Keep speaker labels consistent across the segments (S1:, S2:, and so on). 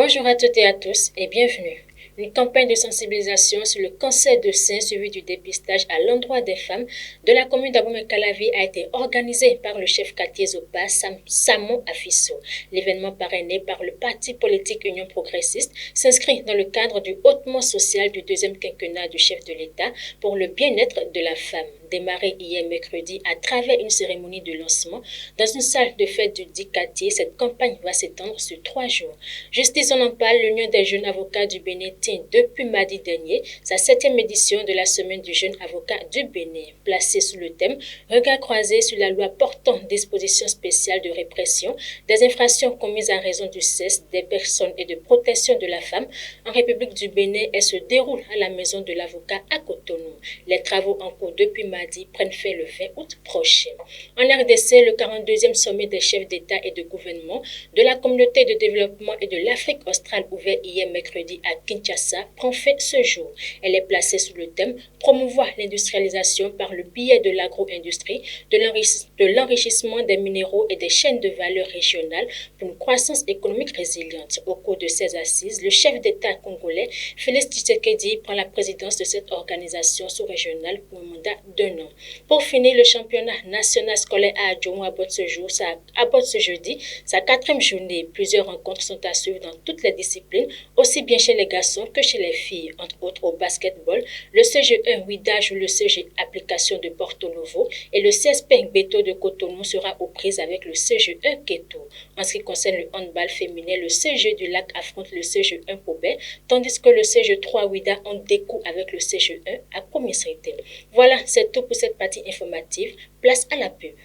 S1: Bonjour à toutes et à tous et bienvenue. Une campagne de sensibilisation sur le cancer du sein suivi du dépistage à l'endroit des femmes de la commune d'Abomey-Calavi a été organisée par le chef quartier Zopa, Samon Afisso. L'événement parrainé par le parti politique Union progressiste s'inscrit dans le cadre du hautement social du deuxième quinquennat du chef de l'État pour le bien-être de la femme. Démarrée hier mercredi à travers une cérémonie de lancement dans une salle de fête du dit quartier, cette campagne va s'étendre sur 3 jours. Justice on en parle, l'Union des jeunes avocats du Bénin tient depuis mardi dernier sa 7e édition de la semaine du jeune avocat du Bénin, placée sous le thème Regard croisé sur la loi portant dispositions spéciales de répression des infractions commises en raison du sexe des personnes et de protection de la femme en République du Bénin. Elle se déroule à la maison de l'avocat à Cotonou. Les travaux en cours depuis mardi prennent fin le 20 août prochain. En RDC, le 42e sommet des chefs d'État et de gouvernement de la communauté de développement et de l'Afrique australe ouvert hier mercredi à Kinshasa prend fin ce jour. Elle est placée sous le thème promouvoir l'industrialisation par le biais de l'agro-industrie, de l'enrichissement des minéraux et des chaînes de valeur régionales pour une croissance économique résiliente. Au cours de ces assises, le chef d'État congolais, Félix Tshisekedi, prend la présidence de cette organisation sous-régionale pour un mandat d'1 an. Pour finir, le championnat national scolaire à Adjouan aborde ce jeudi sa 4e journée. Plusieurs rencontres sont à suivre dans toutes les disciplines, aussi bien chez les garçons que chez les filles. Entre autres au basketball, le CG1 Ouida joue le CG Application de Porto Novo et le CSP Beto de Cotonou sera aux prises avec le CG1 Keto. En ce qui concerne le handball féminin, le CG du Lac affronte le CG1 Pobet, tandis que le CG3 Ouida en découle avec le CG1 à Komisrité. Voilà, c'est tout pour cette partie informative. Place à la pub.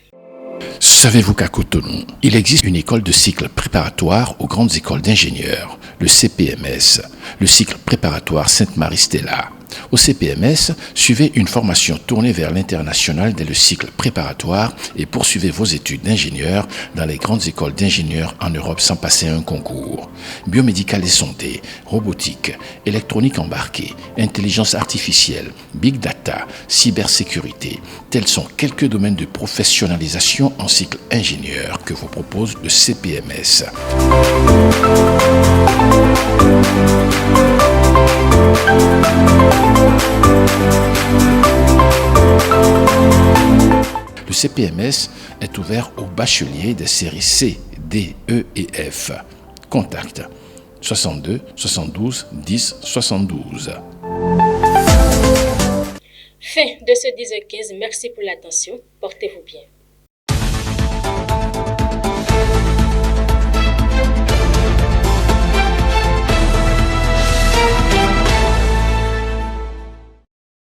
S2: Savez-vous qu'à Cotonou, il existe une école de cycle préparatoire aux grandes écoles d'ingénieurs, le CPMS, le cycle préparatoire Sainte-Marie-Stella. Au CPMS, suivez une formation tournée vers l'international dès le cycle préparatoire et poursuivez vos études d'ingénieur dans les grandes écoles d'ingénieurs en Europe sans passer un concours. Biomédical et santé, robotique, électronique embarquée, intelligence artificielle, big data, cybersécurité, tels sont quelques domaines de professionnalisation en cycle ingénieur que vous propose le CPMS. Le CPMS est ouvert aux bacheliers des séries C, D, E et F. Contact 62 72 10 72.
S1: Fin de ce 10h15. Merci pour l'attention. Portez-vous bien.